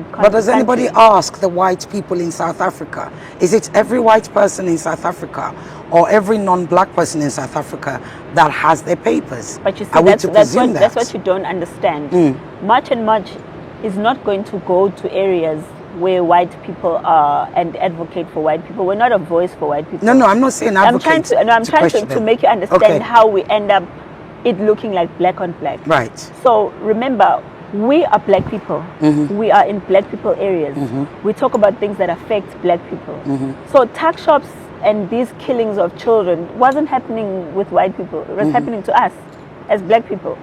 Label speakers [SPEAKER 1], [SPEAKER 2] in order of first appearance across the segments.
[SPEAKER 1] But does anybody ask the white people in South Africa? Is it every white person in South Africa or every non-black person in South Africa that has their papers?
[SPEAKER 2] But you see, that's what you don't understand. Much and much is not going to go to areas where white people are and advocate for white people. We're not a voice for white people.
[SPEAKER 1] No, I'm not saying advocate.
[SPEAKER 2] I'm trying to make you understand how we end up it looking like black on black.
[SPEAKER 1] Right.
[SPEAKER 2] So remember, we are black people. We are in black people areas. We talk about things that affect black people. So tuck shops and these killings of children wasn't happening with white people. It was happening to us as black people,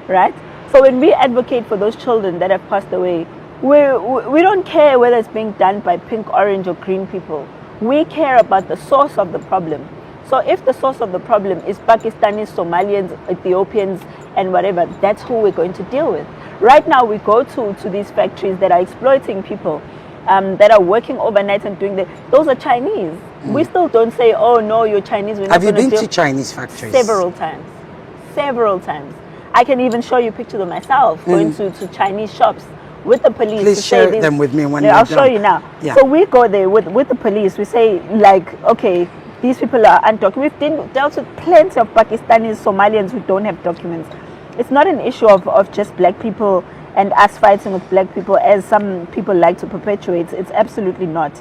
[SPEAKER 2] right? So when we advocate for those children that have passed away, we don't care whether it's being done by pink, orange, or green people. We care about the source of the problem. So if the source of the problem is Pakistanis, Somalians, Ethiopians, and whatever, that's who we're going to deal with. Right now, we go to these factories that are exploiting people, that are working overnight and doing that. Those are Chinese. We still don't say, oh, no, you're Chinese.
[SPEAKER 1] Have you been to Chinese factories?
[SPEAKER 2] Several times. Several times. I can even show you pictures of myself going to Chinese shops with the police.
[SPEAKER 1] Please share them with me when you're
[SPEAKER 2] I'll
[SPEAKER 1] done.
[SPEAKER 2] show you now. Yeah. So we go there with the police. We say, like, okay, these people are undocumented. We've dealt with plenty of Pakistanis, Somalians who don't have documents. It's not an issue of just black people and us fighting with black people as some people like to perpetuate. It's absolutely not.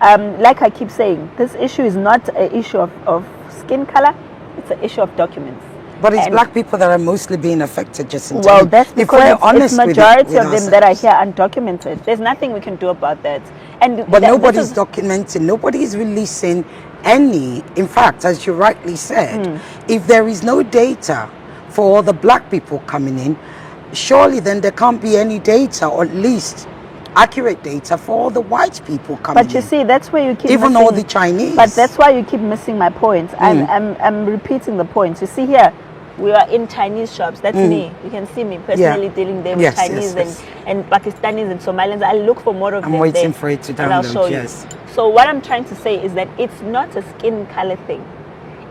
[SPEAKER 2] Like I keep saying, this issue is not an issue of skin color. It's an issue of documents.
[SPEAKER 1] But it's black people that are mostly being affected, Jacinta.
[SPEAKER 2] Well, that's because it's majority of them that are here undocumented. There's nothing we can do about that.
[SPEAKER 1] But nobody's documenting. Nobody is releasing any. In fact, as you rightly said, if there is no data for all the black people coming in, surely then there can't be any data, or at least accurate data for all the white people coming in.
[SPEAKER 2] But you see, that's where you keep
[SPEAKER 1] even all the Chinese.
[SPEAKER 2] But that's why you keep missing my point. I'm repeating the point. You see here, we are in Chinese shops. That's me. You can see me personally dealing there with Chinese and Pakistanis and Somalians. I look for more of them.
[SPEAKER 1] I'm waiting for it to download.
[SPEAKER 2] And I'll show you. So what I'm trying to say is that it's not a skin color thing.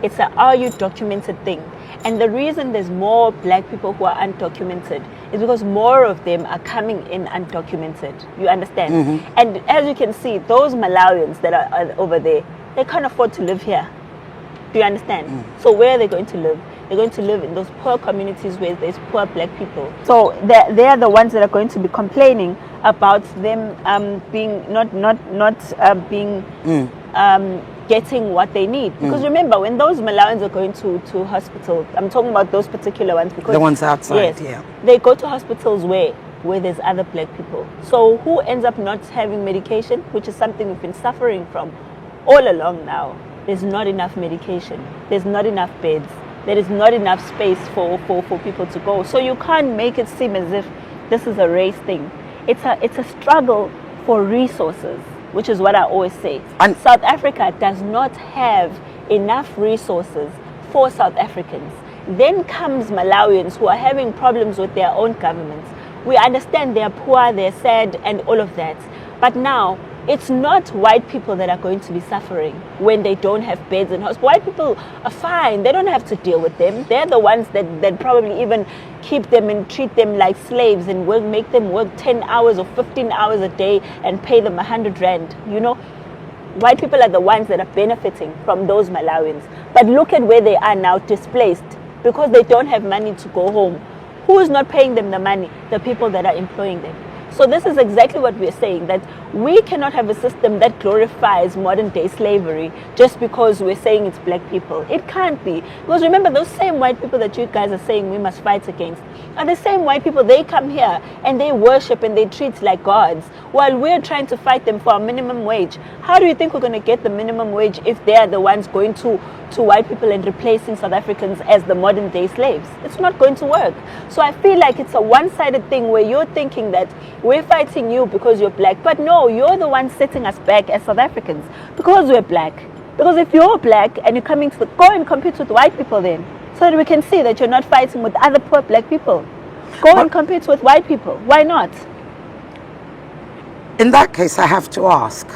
[SPEAKER 2] It's a are you documented thing. And the reason there's more black people who are undocumented is because more of them are coming in undocumented. You understand? And as you can see, those Malawians that are over there, they can't afford to live here. Do you understand? So where are they going to live? They're going to live in those poor communities where there's poor black people. So they're the ones that are going to be complaining about them being getting what they need. Because remember, when those Malawians are going to hospital, I'm talking about those particular ones because
[SPEAKER 1] the ones outside,
[SPEAKER 2] they go to hospitals where there's other black people. So who ends up not having medication, which is something we've been suffering from all along now. There's not enough medication. There's not enough beds. There is not enough space for people to go. So you can't make it seem as if this is a race thing. It's a struggle for resources, which is what I always say. And South Africa does not have enough resources for South Africans. Then comes Malawians who are having problems with their own governments. We understand they're poor, they're sad, and all of that. But now, it's not white people that are going to be suffering when they don't have beds in hospitals. White people are fine. They don't have to deal with them. They're the ones that probably even keep them and treat them like slaves and make them work 10 hours or 15 hours a day and pay them 100 rand. You know, white people are the ones that are benefiting from those Malawians. But look at where they are now, displaced, because they don't have money to go home. Who is not paying them the money? The people that are employing them. So this is exactly what we're saying, that we cannot have a system that glorifies modern day slavery just because we're saying it's black people. It can't be. Because remember, those same white people that you guys are saying we must fight against are the same white people. They come here and they worship and they treat like gods while we're trying to fight them for a minimum wage. How do you think we're going to get the minimum wage if they're the ones going to white people and replacing South Africans as the modern day slaves? It's not going to work. So I feel like it's a one-sided thing where you're thinking that we're fighting you because you're black. But no, you're the one setting us back as South Africans because we're black. Because if you're black and you're coming to go and compete with white people then, so that we can see that you're not fighting with other poor black people. Go and compete with white people. Why not?
[SPEAKER 1] In that case, I have to ask,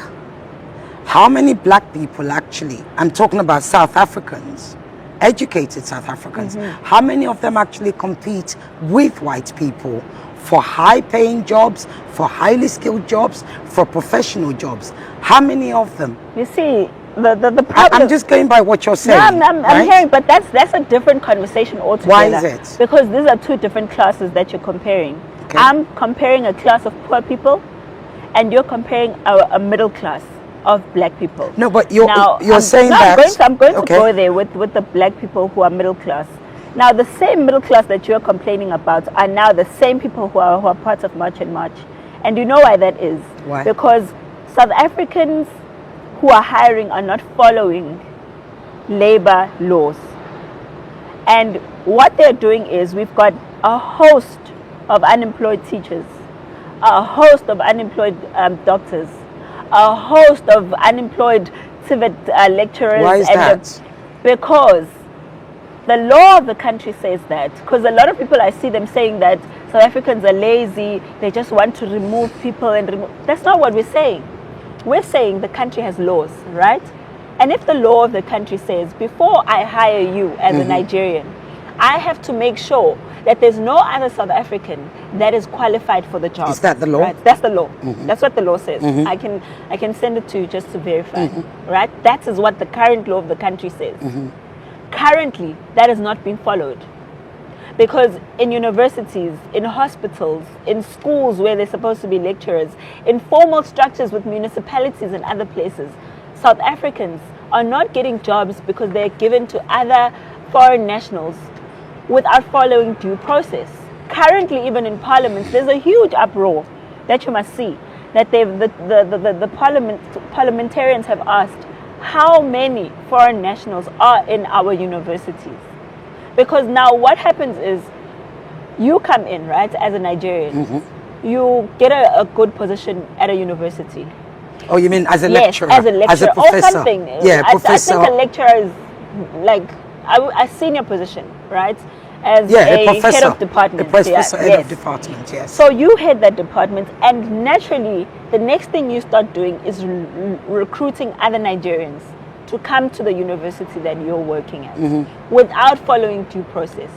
[SPEAKER 1] how many black people actually, I'm talking about South Africans, educated South Africans, how many of them actually compete with white people for high-paying jobs, for highly skilled jobs, for professional jobs. How many of them?
[SPEAKER 2] You see, the problem...
[SPEAKER 1] I'm just going by what you're saying.
[SPEAKER 2] No, I'm hearing, but that's a different conversation altogether.
[SPEAKER 1] Why is it?
[SPEAKER 2] Because these are two different classes that you're comparing.
[SPEAKER 1] Okay.
[SPEAKER 2] I'm comparing a class of poor people, and you're comparing a middle class of black people.
[SPEAKER 1] No, but you're saying that...
[SPEAKER 2] I'm going to go there with the black people who are middle class. Now, the same middle class that you're complaining about are now the same people who are part of March and March. And you know why that is?
[SPEAKER 1] Why?
[SPEAKER 2] Because South Africans who are hiring are not following labor laws. And what they're doing is we've got a host of unemployed teachers, a host of unemployed doctors, a host of unemployed TVET lecturers.
[SPEAKER 1] Why is that?
[SPEAKER 2] Because the law of the country says that. Because a lot of people, I see them saying that South Africans are lazy, they just want to remove people and remove. That's not what we're saying. We're saying the country has laws, right? And if the law of the country says, before I hire you as a Nigerian, I have to make sure that there's no other South African that is qualified for the job.
[SPEAKER 1] Is that the law?
[SPEAKER 2] Right? That's the law. That's what the law says. I can send it to you just to verify. Right? That is what the current law of the country says. Currently, that has not been followed. Because in universities, in hospitals, in schools where they're supposed to be lecturers, in formal structures with municipalities and other places, South Africans are not getting jobs because they're given to other foreign nationals without following due process. Currently, even in parliament, there's a huge uproar that you must see, that the parliamentarians have asked how many foreign nationals are in our universities. Because now what happens is you come in, right, as a Nigerian, you get a good position at a university.
[SPEAKER 1] Oh, you mean as a
[SPEAKER 2] Yes,
[SPEAKER 1] lecturer?
[SPEAKER 2] as a lecturer
[SPEAKER 1] as a professor?
[SPEAKER 2] or something.
[SPEAKER 1] Yeah, professor.
[SPEAKER 2] I think a lecturer is like a senior position, right? As
[SPEAKER 1] a
[SPEAKER 2] a
[SPEAKER 1] professor,
[SPEAKER 2] head of department.
[SPEAKER 1] a professor,
[SPEAKER 2] Yeah,
[SPEAKER 1] head
[SPEAKER 2] yes.
[SPEAKER 1] of department, yes.
[SPEAKER 2] So you head that department, and naturally, the next thing you start doing is recruiting other Nigerians to come to the university that you're working at without following due process.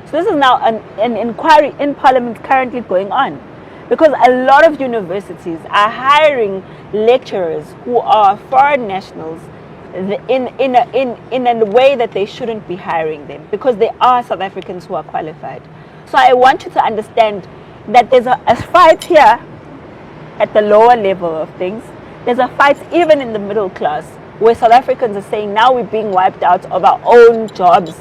[SPEAKER 2] So this is now an inquiry in Parliament currently going on, because a lot of universities are hiring lecturers who are foreign nationals in a way that they shouldn't be hiring them, because they are South Africans who are qualified. So I want you to understand that there's a fight here at the lower level of things. There's a fight even in the middle class, where South Africans are saying now we're being wiped out of our own jobs,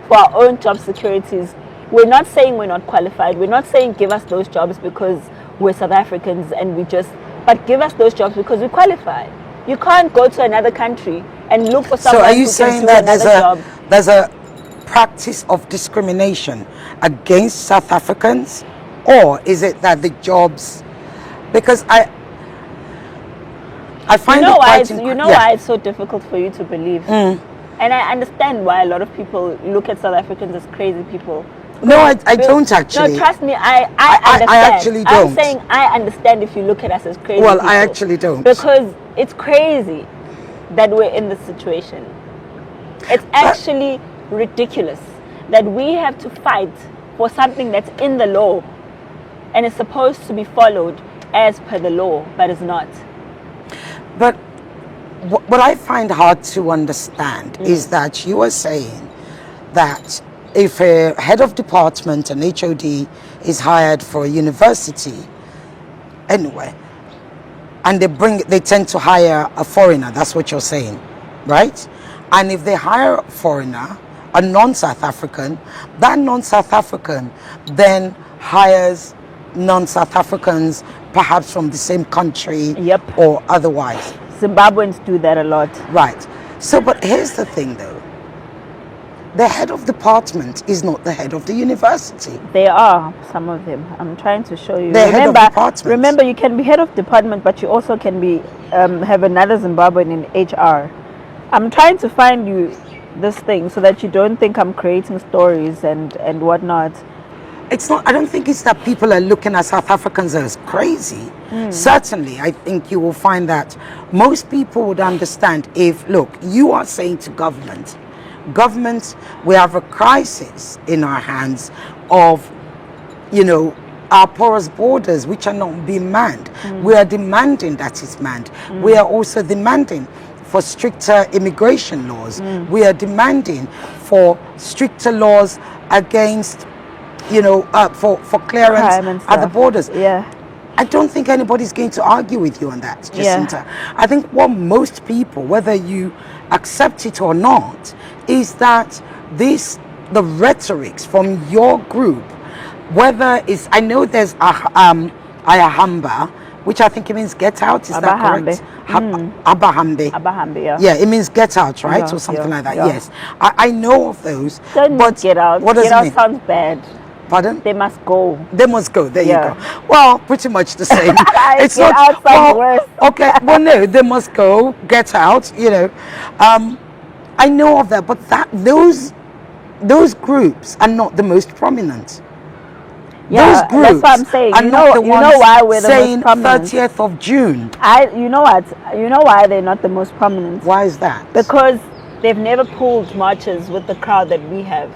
[SPEAKER 2] for our own job securities. We're not saying we're not qualified. We're not saying give us those jobs because we're South Africans and but give us those jobs because we qualify. You can't go to another country and look for someone
[SPEAKER 1] So are you
[SPEAKER 2] who
[SPEAKER 1] saying
[SPEAKER 2] can do
[SPEAKER 1] that
[SPEAKER 2] another job.
[SPEAKER 1] there's a practice of discrimination against South Africans, or is it that the jobs, because I find why
[SPEAKER 2] it's so difficult for you to believe. And I understand why a lot of people look at South Africans as crazy people.
[SPEAKER 1] No, I don't actually.
[SPEAKER 2] No, trust me, I understand.
[SPEAKER 1] I actually don't.
[SPEAKER 2] I'm saying I understand if you look at us as crazy
[SPEAKER 1] Well,
[SPEAKER 2] people.
[SPEAKER 1] I actually don't.
[SPEAKER 2] Because it's crazy that we're in this situation. It's actually ridiculous that we have to fight for something that's in the law and is supposed to be followed as per the law, but it's not.
[SPEAKER 1] But what I find hard to understand is that you are saying that if a head of department, an HOD, is hired for a university anyway, and they tend to hire a foreigner, that's what you're saying, right? And if they hire a foreigner, a non-South African, that non-South African then hires non-South Africans, perhaps from the same country or otherwise.
[SPEAKER 2] Zimbabweans do that a lot.
[SPEAKER 1] Right. So, but here's the thing though. The head of department is not the head of the university.
[SPEAKER 2] They are, some of them. I'm trying to show you.
[SPEAKER 1] They're head of department.
[SPEAKER 2] Remember, you can be head of department, but you also can be have another Zimbabwean in HR. I'm trying to find you this thing so that you don't think I'm creating stories and whatnot.
[SPEAKER 1] It's not, I don't think it's that people are looking at South Africans as crazy. Certainly, I think you will find that most people would understand if, look, you are saying to government, we have a crisis in our hands of, our porous borders, which are not being manned. We are demanding that it's manned. We are also demanding for stricter immigration laws. We are demanding for stricter laws against, you know, for clearance at the borders.
[SPEAKER 2] Yeah.
[SPEAKER 1] I don't think anybody's going to argue with you on that, Jacinta. I think what most people, whether you accept it or not, is that the rhetorics from your group, whether it's, I know there's Ayahamba, which I think it means get out, is that correct? Abahambe.
[SPEAKER 2] Abahambe, yeah.
[SPEAKER 1] Yeah, it means get out, right?
[SPEAKER 2] Yeah,
[SPEAKER 1] or something like that,
[SPEAKER 2] yeah.
[SPEAKER 1] yes. I know of those.
[SPEAKER 2] But get out.
[SPEAKER 1] What does
[SPEAKER 2] Get
[SPEAKER 1] it
[SPEAKER 2] out
[SPEAKER 1] mean?
[SPEAKER 2] sounds bad.
[SPEAKER 1] Pardon?
[SPEAKER 2] They must go.
[SPEAKER 1] They must go. There
[SPEAKER 2] Yeah.
[SPEAKER 1] you go. Well, pretty much the same. It's
[SPEAKER 2] Get
[SPEAKER 1] not.
[SPEAKER 2] out sounds worse.
[SPEAKER 1] Okay. Well, no, they must go. Get out. You know, I know of that, but those groups are not the most prominent.
[SPEAKER 2] Yeah,
[SPEAKER 1] those groups
[SPEAKER 2] that's what I'm saying.
[SPEAKER 1] are not the
[SPEAKER 2] you
[SPEAKER 1] ones
[SPEAKER 2] know why we're the
[SPEAKER 1] saying
[SPEAKER 2] most prominent.
[SPEAKER 1] 30th of June.
[SPEAKER 2] You know what? You know why they're not the most prominent?
[SPEAKER 1] Why is that?
[SPEAKER 2] Because they've never pulled marches with the crowd that we have.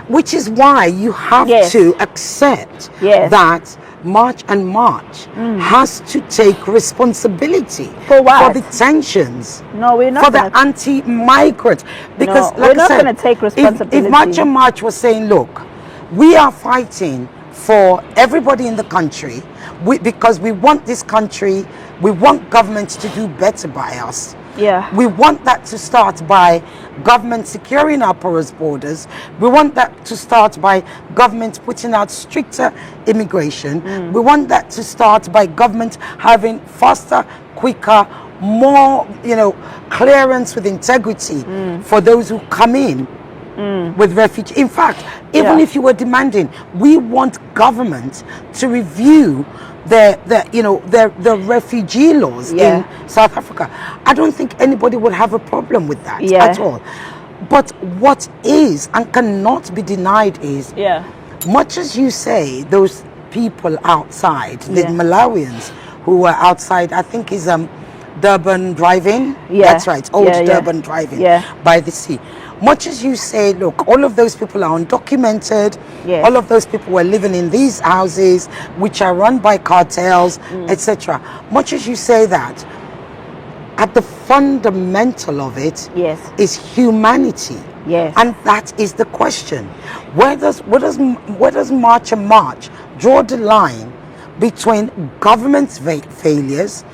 [SPEAKER 1] Which is why you have to accept that March and March has to take responsibility
[SPEAKER 2] for what?
[SPEAKER 1] For the tensions.
[SPEAKER 2] No, we're not
[SPEAKER 1] for the anti-migrant. Because,
[SPEAKER 2] no,
[SPEAKER 1] like
[SPEAKER 2] we're not
[SPEAKER 1] I said,
[SPEAKER 2] going to take responsibility.
[SPEAKER 1] If March and March was saying, look, we are fighting for everybody in the country because we want this country, we want government to do better by us.
[SPEAKER 2] Yeah.
[SPEAKER 1] We want that to start by government securing our porous borders. We want that to start by government putting out stricter immigration. We want that to start by government having faster, quicker, more, you know, clearance with integrity for those who come in with refugee. In fact, even if you were demanding, we want government to review the refugee laws in South Africa. I don't think anybody would have a problem with that at all. But what is and cannot be denied is, much as you say, those people outside, the Malawians who were outside, I think is Durban driving. That's right, old Durban driving by the sea. Much as you say, look, all of those people are undocumented, all of those people were living in these houses which are run by cartels, etc. Much as you say that, at the fundamental of it is humanity. And that is the question. Where does March and March draw the line between government's failures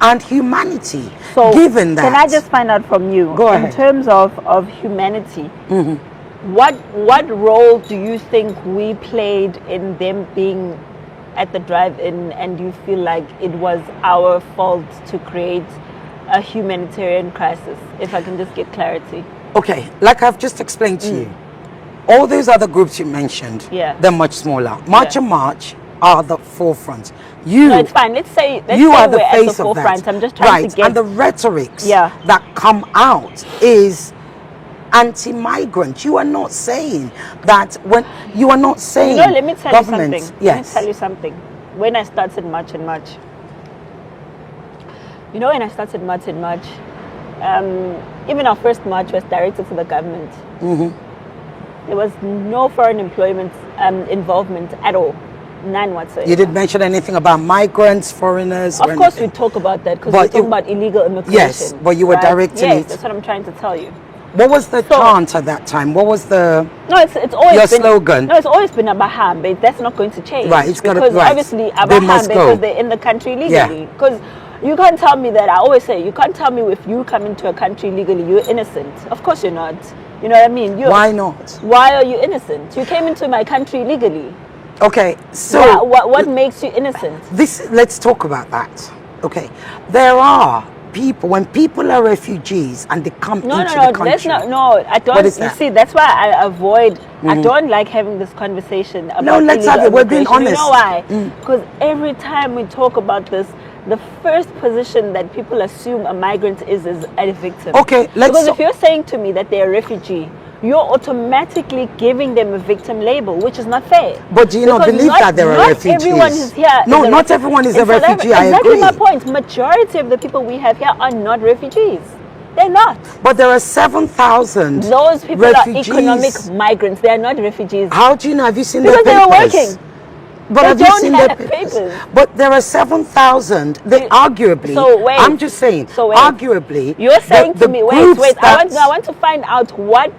[SPEAKER 1] and humanity?
[SPEAKER 2] So
[SPEAKER 1] given that,
[SPEAKER 2] can I just find out from you,
[SPEAKER 1] Go ahead.
[SPEAKER 2] in terms of humanity, what role do you think we played in them being at the drive-in, and you feel like it was our fault to create a humanitarian crisis? If I can just get clarity.
[SPEAKER 1] Okay, like I've just explained to you, all those other groups you mentioned, they're much smaller. March and March are the forefront.
[SPEAKER 2] No, it's fine. Let's say
[SPEAKER 1] you are the
[SPEAKER 2] we're
[SPEAKER 1] face
[SPEAKER 2] at the
[SPEAKER 1] of
[SPEAKER 2] forefront.
[SPEAKER 1] that.
[SPEAKER 2] I'm just trying to get...
[SPEAKER 1] And the rhetorics that come out is anti-migrant. You are not saying that when you are not saying...
[SPEAKER 2] let me tell you something.
[SPEAKER 1] Yes.
[SPEAKER 2] Let me tell you something. When I started March and March, when I started March and March, even our first march was directed to the government. There was no foreign employment involvement at all. None whatsoever.
[SPEAKER 1] You didn't mention anything about migrants, foreigners?
[SPEAKER 2] Of course we talk about that, because we're talking about illegal immigration.
[SPEAKER 1] Yes, but you were directing it.
[SPEAKER 2] Yes, that's what I'm trying to tell you.
[SPEAKER 1] What was the chant at that time? What was the...
[SPEAKER 2] No, it's always
[SPEAKER 1] your
[SPEAKER 2] been...
[SPEAKER 1] slogan?
[SPEAKER 2] No, it's always been Abahambe. That's not going to change.
[SPEAKER 1] Right, it's got to...
[SPEAKER 2] Because obviously Abahambe, because they're in the country legally. Because you can't tell me that, I always say, you can't tell me if you come into a country legally, you're innocent. Of course you're not. You know what I mean?
[SPEAKER 1] Why not?
[SPEAKER 2] Why are you innocent? You came into my country legally.
[SPEAKER 1] Okay, so...
[SPEAKER 2] what makes you innocent?
[SPEAKER 1] Let's talk about that. Okay, there are people, when people are refugees and they come into the country...
[SPEAKER 2] I don't... You see, that's why I avoid... I don't like having this conversation about...
[SPEAKER 1] No, let's have it. We're being honest.
[SPEAKER 2] You know why? Because every time we talk about this, the first position that people assume a migrant is a victim.
[SPEAKER 1] Okay,
[SPEAKER 2] Because if you're saying to me that they're a refugee, you're automatically giving them a victim label, which is not fair.
[SPEAKER 1] But do you not believe that there are refugees?
[SPEAKER 2] Not everyone is here.
[SPEAKER 1] No, not everyone is a refugee, I agree.
[SPEAKER 2] Exactly my point. Majority of the people we have here are not refugees. They're not.
[SPEAKER 1] But there are 7,000
[SPEAKER 2] Those people
[SPEAKER 1] refugees.
[SPEAKER 2] are economic migrants. They are not refugees.
[SPEAKER 1] How do you know? Have you seen
[SPEAKER 2] because
[SPEAKER 1] their papers?
[SPEAKER 2] Because they were working.
[SPEAKER 1] But
[SPEAKER 2] They
[SPEAKER 1] have you
[SPEAKER 2] don't
[SPEAKER 1] seen
[SPEAKER 2] have
[SPEAKER 1] their
[SPEAKER 2] papers.
[SPEAKER 1] But there are 7,000. They arguably.
[SPEAKER 2] So wait.
[SPEAKER 1] I'm just saying.
[SPEAKER 2] So wait.
[SPEAKER 1] Arguably.
[SPEAKER 2] You're saying
[SPEAKER 1] the
[SPEAKER 2] to me,
[SPEAKER 1] groups
[SPEAKER 2] wait. I
[SPEAKER 1] that-
[SPEAKER 2] want to find out what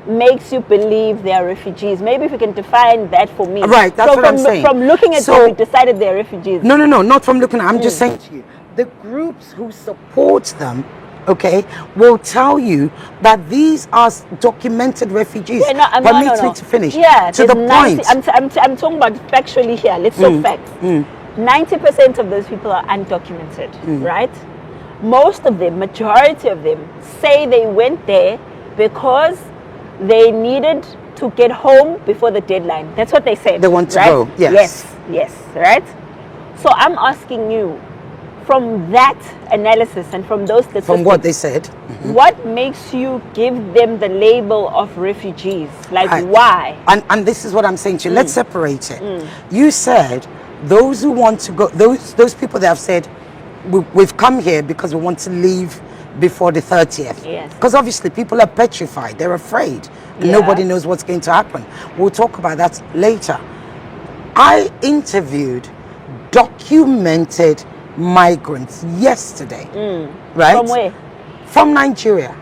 [SPEAKER 2] makes you believe they are refugees. Maybe if you can define that for me.
[SPEAKER 1] Right, that's
[SPEAKER 2] so
[SPEAKER 1] what
[SPEAKER 2] from,
[SPEAKER 1] I'm saying.
[SPEAKER 2] From looking at
[SPEAKER 1] So-
[SPEAKER 2] them, we decided they're refugees.
[SPEAKER 1] No, not from looking. I'm just saying to you, the groups who support them, okay, will tell you that these are documented refugees.
[SPEAKER 2] Yeah,
[SPEAKER 1] Permit me to finish.
[SPEAKER 2] Yeah,
[SPEAKER 1] to the
[SPEAKER 2] 90,
[SPEAKER 1] point.
[SPEAKER 2] I'm talking about factually here. Let's talk facts. 90% of those people are undocumented, right? Most of them, majority of them, say they went there because they needed to get home before the deadline. That's what they said.
[SPEAKER 1] They want to
[SPEAKER 2] right?
[SPEAKER 1] go. Yes.
[SPEAKER 2] Yes, right? So I'm asking you, from that analysis and from those statistics,
[SPEAKER 1] From what they said.
[SPEAKER 2] what makes you give them the label of refugees? Like,
[SPEAKER 1] Right.
[SPEAKER 2] why?
[SPEAKER 1] And this is what I'm saying to you. Let's separate it. You said those who want to go, those people that have said, we've come here because we want to leave before the 30th.
[SPEAKER 2] Yes.
[SPEAKER 1] Because obviously people are petrified. They're afraid. And
[SPEAKER 2] Yeah.
[SPEAKER 1] nobody knows what's going to happen. We'll talk about that later. I interviewed documented migrants yesterday. Right?
[SPEAKER 2] From where?
[SPEAKER 1] From Nigeria.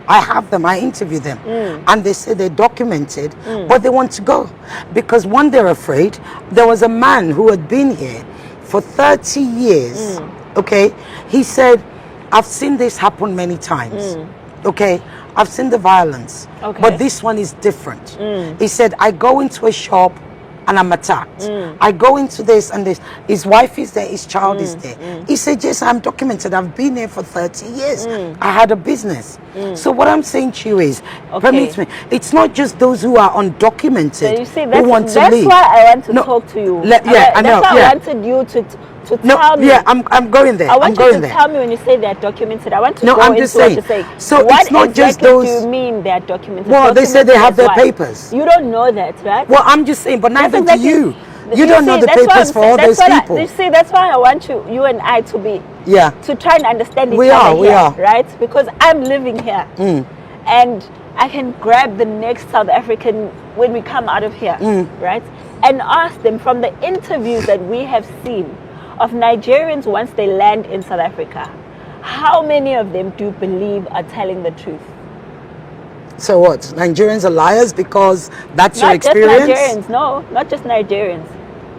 [SPEAKER 1] I have them, I interview them, and they say they're documented, but they want to go because one, they're afraid. There was a man who had been here for 30 years. Okay, he said, I've seen this happen many times. Okay, I've seen the violence,
[SPEAKER 2] Okay.
[SPEAKER 1] but this one is different. He said, I go into a shop and I'm attacked. I go into this and this. His wife is there, his child is there. He said, yes, I'm documented. I've been here for 30 years. I had a business. So what I'm saying to you is, permit me, it's not just those who are undocumented
[SPEAKER 2] So you see,
[SPEAKER 1] who want to
[SPEAKER 2] that's
[SPEAKER 1] leave.
[SPEAKER 2] why I want to
[SPEAKER 1] No,
[SPEAKER 2] talk to you.
[SPEAKER 1] yeah, I know.
[SPEAKER 2] That's why
[SPEAKER 1] Yeah.
[SPEAKER 2] I wanted you to
[SPEAKER 1] No,
[SPEAKER 2] tell me.
[SPEAKER 1] yeah, I'm going there.
[SPEAKER 2] I want
[SPEAKER 1] I'm
[SPEAKER 2] you
[SPEAKER 1] going
[SPEAKER 2] to
[SPEAKER 1] there.
[SPEAKER 2] tell me when you say they're documented. I want to
[SPEAKER 1] No,
[SPEAKER 2] go
[SPEAKER 1] I'm
[SPEAKER 2] into
[SPEAKER 1] just
[SPEAKER 2] what
[SPEAKER 1] saying.
[SPEAKER 2] you're saying.
[SPEAKER 1] So
[SPEAKER 2] what
[SPEAKER 1] it's not just
[SPEAKER 2] exactly do
[SPEAKER 1] those-
[SPEAKER 2] you mean they're documented?
[SPEAKER 1] Well, they say they have their
[SPEAKER 2] Documented as what?
[SPEAKER 1] papers.
[SPEAKER 2] You don't know that, right?
[SPEAKER 1] Well, I'm just saying, but
[SPEAKER 2] That's
[SPEAKER 1] neither do you. You don't know
[SPEAKER 2] see,
[SPEAKER 1] the
[SPEAKER 2] that's what
[SPEAKER 1] papers
[SPEAKER 2] I'm
[SPEAKER 1] for
[SPEAKER 2] saying.
[SPEAKER 1] all
[SPEAKER 2] That's
[SPEAKER 1] those
[SPEAKER 2] what
[SPEAKER 1] people.
[SPEAKER 2] you see, that's why I want you and I to be
[SPEAKER 1] Yeah.
[SPEAKER 2] to try and understand each
[SPEAKER 1] We
[SPEAKER 2] other
[SPEAKER 1] are, we
[SPEAKER 2] here,
[SPEAKER 1] are.
[SPEAKER 2] right? Because I'm living here, and I can grab the next South African when we come out of here, right? And ask them from the interviews that we have seen of Nigerians once they land in South Africa, how many of them do you believe are telling the truth?
[SPEAKER 1] So what? Nigerians are liars because that's your
[SPEAKER 2] Not just
[SPEAKER 1] experience?
[SPEAKER 2] Nigerians, no, not just Nigerians.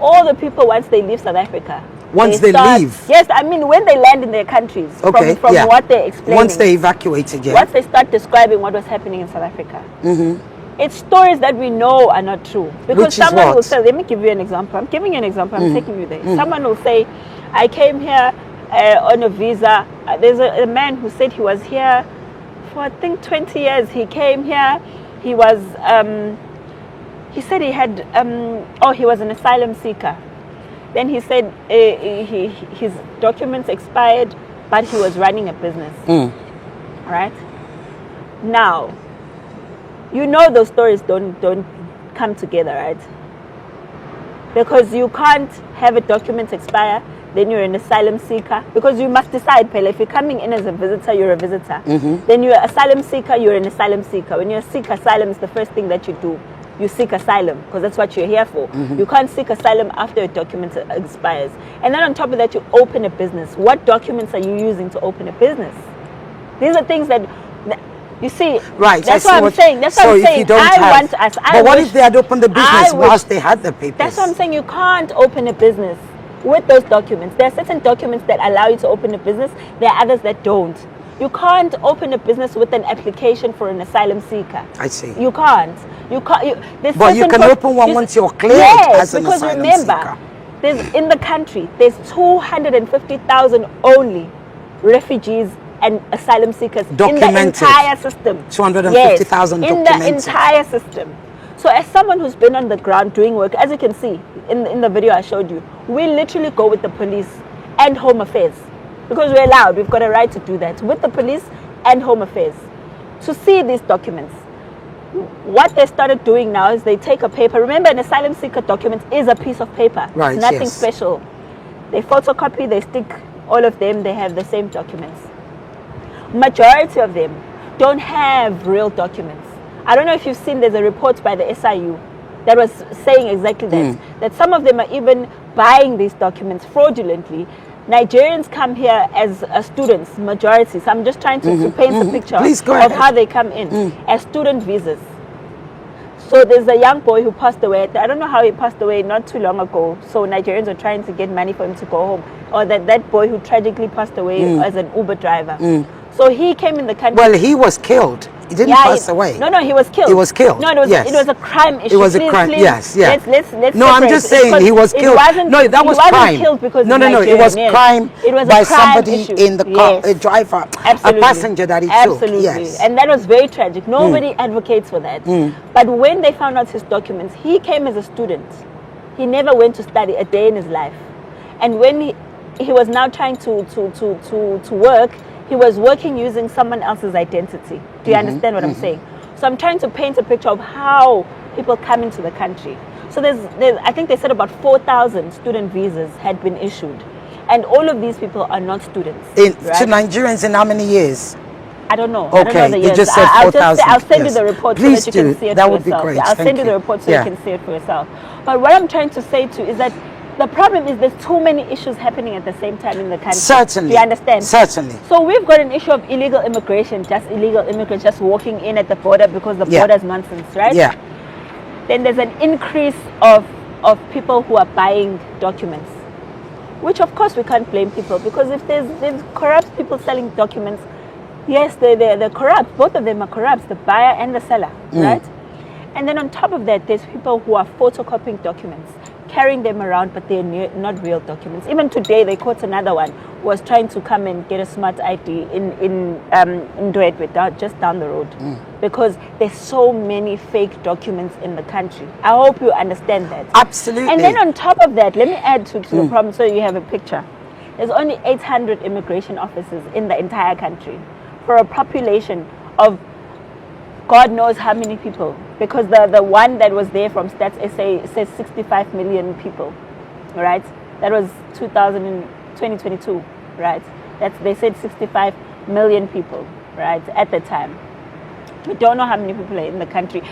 [SPEAKER 2] All the people once they leave South Africa.
[SPEAKER 1] Once they leave?
[SPEAKER 2] Yes, I mean when they land in their countries.
[SPEAKER 1] Okay,
[SPEAKER 2] From
[SPEAKER 1] yeah.
[SPEAKER 2] what they're explaining.
[SPEAKER 1] Once they evacuated, yeah.
[SPEAKER 2] Once they start describing what was happening in South Africa. It's stories that we know are not true. Because
[SPEAKER 1] Which is
[SPEAKER 2] someone
[SPEAKER 1] what?
[SPEAKER 2] will say, let me give you an example. I'm giving you an example. I'm taking you there. Someone will say, I came here on a visa. There's a man who said he was here for I think 20 years. He came here. He was, he said he had, he was an asylum seeker. Then he said his documents expired, but he was running a business. Right? Now, you know those stories don't come together, right? Because you can't have a document expire, then you're an asylum seeker. Because you must decide, Pele, if you're coming in as a visitor, you're a visitor. Then you're an asylum seeker, you're an asylum seeker. When you seek asylum, it's the first thing that you do. You seek asylum, because that's what you're here for. You can't seek asylum after a document expires. And then on top of that, you open a business. What documents are you using to open a business? These are things that you see.
[SPEAKER 1] Right.
[SPEAKER 2] That's what I'm saying. That's what
[SPEAKER 1] so
[SPEAKER 2] I'm
[SPEAKER 1] if
[SPEAKER 2] saying.
[SPEAKER 1] you don't
[SPEAKER 2] I
[SPEAKER 1] have,
[SPEAKER 2] want us.
[SPEAKER 1] but what if they had opened the business whilst they had the papers?
[SPEAKER 2] That's what I'm saying. You can't open a business with those documents. There are certain documents that allow you to open a business. There are others that don't. You can't open a business with an application for an asylum seeker.
[SPEAKER 1] I see.
[SPEAKER 2] You can't. You can't.
[SPEAKER 1] But you can open one once you're cleared as an
[SPEAKER 2] because
[SPEAKER 1] asylum
[SPEAKER 2] remember,
[SPEAKER 1] seeker.
[SPEAKER 2] there's in the country there's 250,000 only refugees and asylum seekers
[SPEAKER 1] Documented.
[SPEAKER 2] in the entire system.
[SPEAKER 1] 250,000
[SPEAKER 2] in the
[SPEAKER 1] documented.
[SPEAKER 2] entire system. So as someone who's been on the ground doing work, as you can see in the video I showed you, we literally go with the police and Home Affairs because we're allowed. We've got a right to do that with the police and Home Affairs to see these documents. What they started doing now is they take a paper. Remember, an asylum seeker document is a piece of paper.
[SPEAKER 1] Right,
[SPEAKER 2] it's nothing
[SPEAKER 1] yes.
[SPEAKER 2] special. They photocopy, they stick all of them, they have the same documents. Majority of them don't have real documents. I don't know if you've seen, there's a report by the SIU that was saying exactly that. That some of them are even buying these documents fraudulently. Nigerians come here as students, majority. So I'm just trying to paint a picture of how they come in as student visas. So there's a young boy who passed away. I don't know how he passed away not too long ago. So Nigerians are trying to get money for him to go home. Or that boy who tragically passed away as an Uber driver. So he came in the country.
[SPEAKER 1] Well, he was killed. He didn't pass away.
[SPEAKER 2] No, he was killed.
[SPEAKER 1] He was killed.
[SPEAKER 2] No, it was a crime issue.
[SPEAKER 1] It was a crime. Yes.
[SPEAKER 2] Let's
[SPEAKER 1] no, I'm just saying he was killed. No, that was crime.
[SPEAKER 2] Killed because
[SPEAKER 1] no. It was crime.
[SPEAKER 2] It was
[SPEAKER 1] by
[SPEAKER 2] a crime
[SPEAKER 1] somebody
[SPEAKER 2] issue.
[SPEAKER 1] in the car, a driver, a passenger that he took. Yes.
[SPEAKER 2] And that was very tragic. Nobody advocates for that. But when they found out his documents, he came as a student. He never went to study a day in his life. And when he was now trying to work, he was working using someone else's identity. Do you understand what I'm saying? So I'm trying to paint a picture of how people come into the country. So there's I think they said about 4,000 student visas had been issued. And all of these people are not students.
[SPEAKER 1] To Nigerians in how many years?
[SPEAKER 2] I don't know.
[SPEAKER 1] Okay,
[SPEAKER 2] I don't know the years.
[SPEAKER 1] you just said 4,000.
[SPEAKER 2] I'll send you the report so that you can see it
[SPEAKER 1] that
[SPEAKER 2] for
[SPEAKER 1] would
[SPEAKER 2] yourself.
[SPEAKER 1] be great.
[SPEAKER 2] Yeah, I'll send you the report so you can see it for yourself. But what I'm trying to say too is that the problem is there's too many issues happening at the same time in the country.
[SPEAKER 1] Certainly.
[SPEAKER 2] Do you understand?
[SPEAKER 1] Certainly.
[SPEAKER 2] So we've got an issue of illegal immigration, just illegal immigrants just walking in at the border because the border is nonsense, right?
[SPEAKER 1] Yeah.
[SPEAKER 2] Then there's an increase of people who are buying documents, which of course we can't blame people, because if there's corrupt people selling documents, yes, they're corrupt. Both of them are corrupt, the buyer and the seller, right? And then on top of that, there's people who are photocopying documents, carrying them around, but they're not real documents. Even today, they caught another one who was trying to come and get a smart ID in Ndwedwe, just down the road, because there's so many fake documents in the country. I hope you understand that.
[SPEAKER 1] Absolutely.
[SPEAKER 2] And then on top of that, let me add to the problem so you have a picture. There's only 800 immigration officers in the entire country for a population of God knows how many people, because the one that was there from Stats SA says 65 million people, right? That was 2022, right? They said 65 million people, right, at the time. We don't know how many people are in the country.